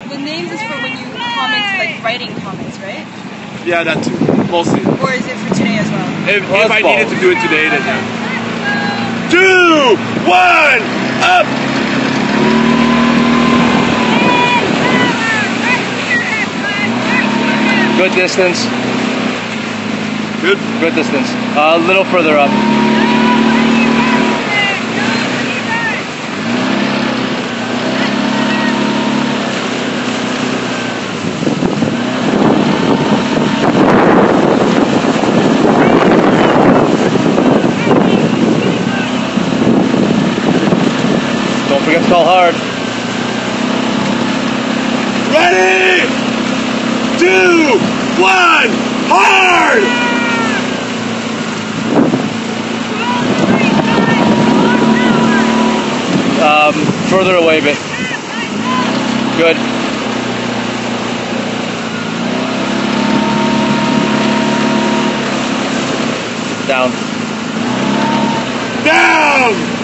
With names is for when you comment, like writing comments, right? Yeah, that too. Mostly. Or is it for today as well? If I needed to do it today, then yeah. 2, 1, up! Good distance. Good? Good distance. A little further up. Don't forget to stall hard. Ready? 2, 1, hard! Further away a bit. Good. Down. Down!